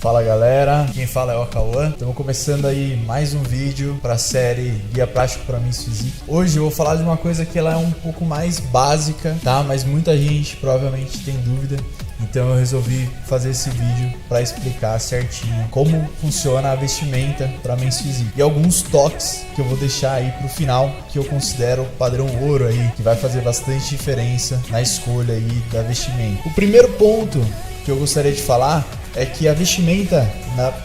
Fala galera, quem fala é o Cauã. Estamos começando aí mais um vídeo para a série Guia Prático para Men's Physique. Hoje eu vou falar de uma coisa que ela é um pouco mais básica, tá? Mas muita gente provavelmente tem dúvida. Então eu resolvi fazer esse vídeo para explicar certinho como funciona a vestimenta para Men's Physique. E alguns toques que eu vou deixar aí pro final, que eu considero padrão ouro aí, que vai fazer bastante diferença na escolha aí da vestimenta. O primeiro ponto que eu gostaria de falar é que a vestimenta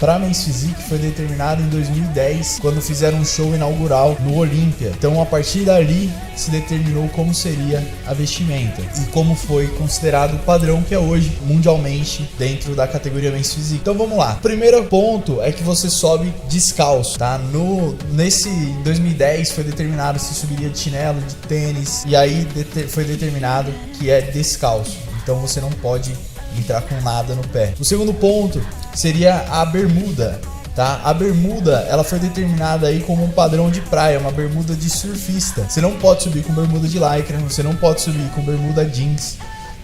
para Men's Physique foi determinada em 2010, quando fizeram um show inaugural no Olímpia. Então a partir dali se determinou como seria a vestimenta e como foi considerado o padrão que é hoje mundialmente dentro da categoria Men's Physique. Então vamos lá. O primeiro ponto é que você sobe descalço, tá? Em 2010 foi determinado se subiria de chinelo, de tênis, e aí foi determinado que é descalço. Então você não pode entrar com nada no pé. O segundo ponto seria a bermuda, tá? A bermuda, ela foi determinada aí como um padrão de praia, uma bermuda de surfista. Você não pode subir com bermuda de lycra, você não pode subir com bermuda jeans,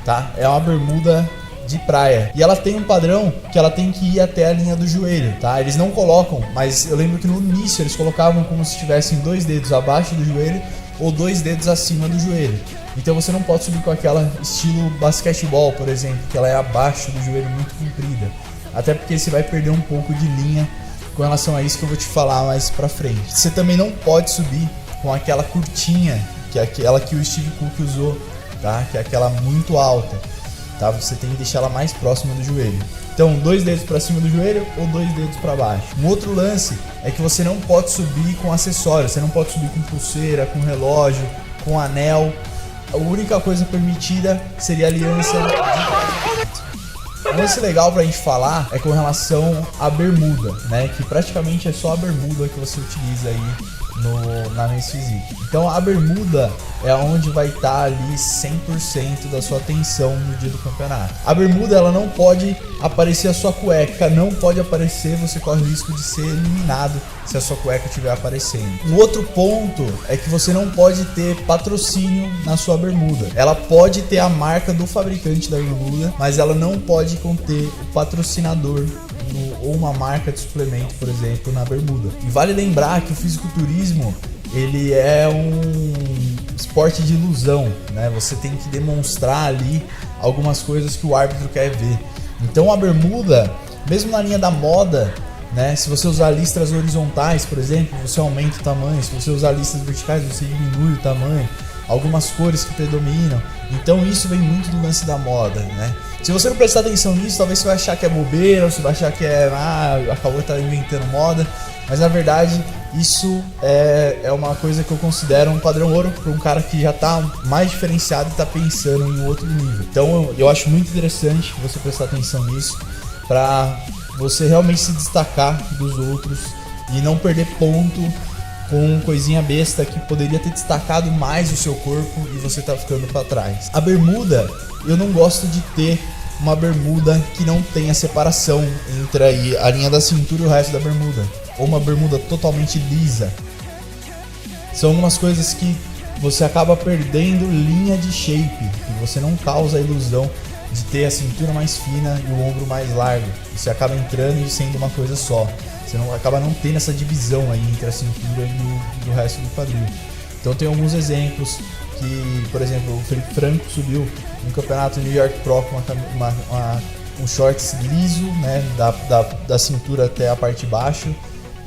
tá? É uma bermuda de praia. E ela tem um padrão que ela tem que ir até a linha do joelho, tá? Eles não colocam, mas eu lembro que no início eles colocavam como se tivessem 2 dedos abaixo do joelho ou 2 dedos acima do joelho. Então você não pode subir com aquela estilo basquetebol, por exemplo, que ela é abaixo do joelho, muito comprida. Até porque você vai perder um pouco de linha com relação a isso que eu vou te falar mais pra frente. Você também não pode subir com aquela curtinha, que é aquela que o Steve Cook usou, tá? Que é aquela muito alta, tá? Você tem que deixar ela mais próxima do joelho. Então, 2 dedos para cima do joelho ou 2 dedos para baixo. Um outro lance é que você não pode subir com acessórios. Você não pode subir com pulseira, com relógio, com anel. A única coisa permitida seria a aliança de casamento. Um lance legal pra gente falar é com relação à bermuda, né? Que praticamente é só a bermuda que você utiliza aí na Men's Physique. Então a bermuda é onde vai estar ali 100% da sua atenção no dia do campeonato. A bermuda, ela não pode aparecer a sua cueca, não pode aparecer, você corre o risco de ser eliminado se a sua cueca estiver aparecendo. O outro ponto é que você não pode ter patrocínio na sua bermuda. Ela pode ter a marca do fabricante da bermuda, mas ela não pode conter o patrocinador ou uma marca de suplemento, por exemplo, na bermuda. E vale lembrar que o fisiculturismo, ele é um esporte de ilusão, né? Você tem que demonstrar ali algumas coisas que o árbitro quer ver. Então a bermuda, mesmo na linha da moda, né? Se você usar listras horizontais, por exemplo, você aumenta o tamanho. Se você usar listras verticais, você diminui o tamanho. Algumas cores que predominam. Então isso vem muito do lance da moda, né? Se você não prestar atenção nisso, talvez você vai achar que é bobeira, você vai achar que a Cauã tá inventando moda, mas na verdade isso é uma coisa que eu considero um padrão ouro para um cara que já tá mais diferenciado e tá pensando em outro nível. Então eu acho muito interessante você prestar atenção nisso para você realmente se destacar dos outros e não perder ponto com coisinha besta que poderia ter destacado mais o seu corpo e você tá ficando para trás. A bermuda, eu não gosto de ter uma bermuda que não tenha separação entre aí a linha da cintura e o resto da bermuda, ou uma bermuda totalmente lisa. São algumas coisas que você acaba perdendo linha de shape e você não causa a ilusão de ter a cintura mais fina e o ombro mais largo. Você acaba entrando e sendo uma coisa só. Você acaba não tendo essa divisão aí entre a cintura e o resto do quadril. Então tem alguns exemplos que, por exemplo, o Felipe Franco subiu no campeonato New York Pro com um shorts liso, né, da cintura até a parte de baixo,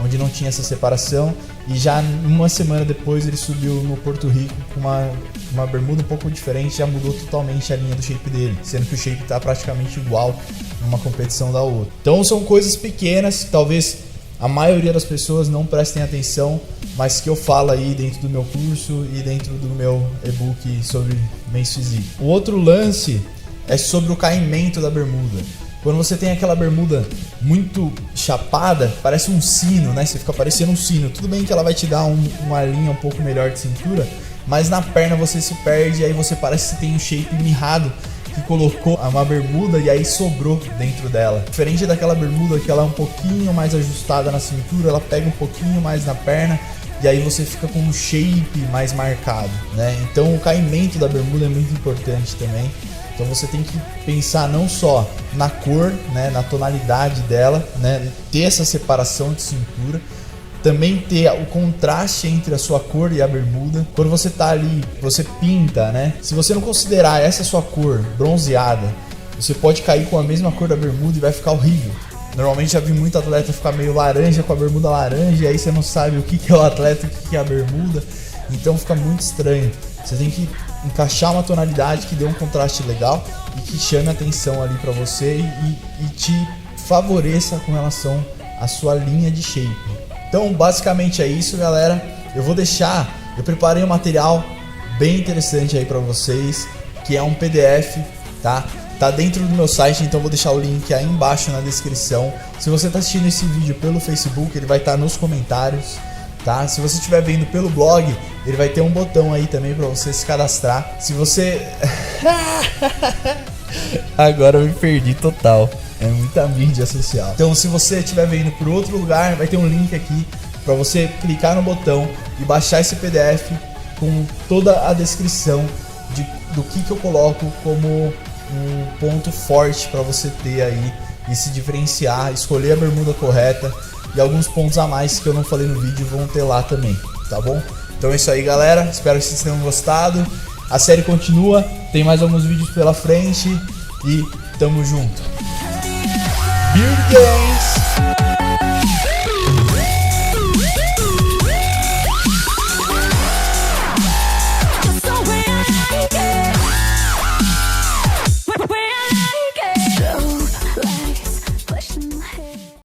onde não tinha essa separação, e já uma semana depois ele subiu no Porto Rico com uma bermuda um pouco diferente, já mudou totalmente a linha do shape dele, sendo que o shape está praticamente igual numa competição da outra. Então são coisas pequenas que talvez a maioria das pessoas não prestem atenção, mas que eu falo aí dentro do meu curso e dentro do meu e-book sobre Men's Physique. O outro lance é sobre o caimento da bermuda. Quando você tem aquela bermuda muito chapada, parece um sino, né? Você fica parecendo um sino. Tudo bem que ela vai te dar uma linha um pouco melhor de cintura, mas na perna você se perde e aí você parece que tem um shape mirrado, que colocou uma bermuda e aí sobrou dentro dela. Diferente daquela bermuda que ela é um pouquinho mais ajustada na cintura, ela pega um pouquinho mais na perna e aí você fica com um shape mais marcado, né? Então o caimento da bermuda é muito importante também. Então você tem que pensar não só na cor, né, na tonalidade dela, né, ter essa separação de cintura, também ter o contraste entre a sua cor e a bermuda. Quando você tá ali, você pinta, né? Se você não considerar essa sua cor bronzeada, você pode cair com a mesma cor da bermuda e vai ficar horrível. Normalmente já vi muito atleta ficar meio laranja com a bermuda laranja, e aí você não sabe o que é o atleta e o que é a bermuda, então fica muito estranho. Você tem que encaixar uma tonalidade que dê um contraste legal e que chame a atenção ali pra você e te favoreça com relação à sua linha de shape. Então basicamente é isso, galera. Eu preparei um material bem interessante aí pra vocês, que é um PDF, tá? Tá dentro do meu site, então vou deixar o link aí embaixo na descrição. Se você tá assistindo esse vídeo pelo Facebook, ele vai estar nos comentários, tá? Se você estiver vendo pelo blog, ele vai ter um botão aí também pra você se cadastrar. Se você... Agora eu me perdi total. É muita mídia social. Então se você estiver vendo por outro lugar, vai ter um link aqui para você clicar no botão e baixar esse PDF com toda a descrição do que eu coloco como um ponto forte para você ter aí e se diferenciar, escolher a bermuda correta, e alguns pontos a mais que eu não falei no vídeo vão ter lá também, tá bom? Então é isso aí, galera, espero que vocês tenham gostado. A série continua, tem mais alguns vídeos pela frente e tamo junto. Beard Games!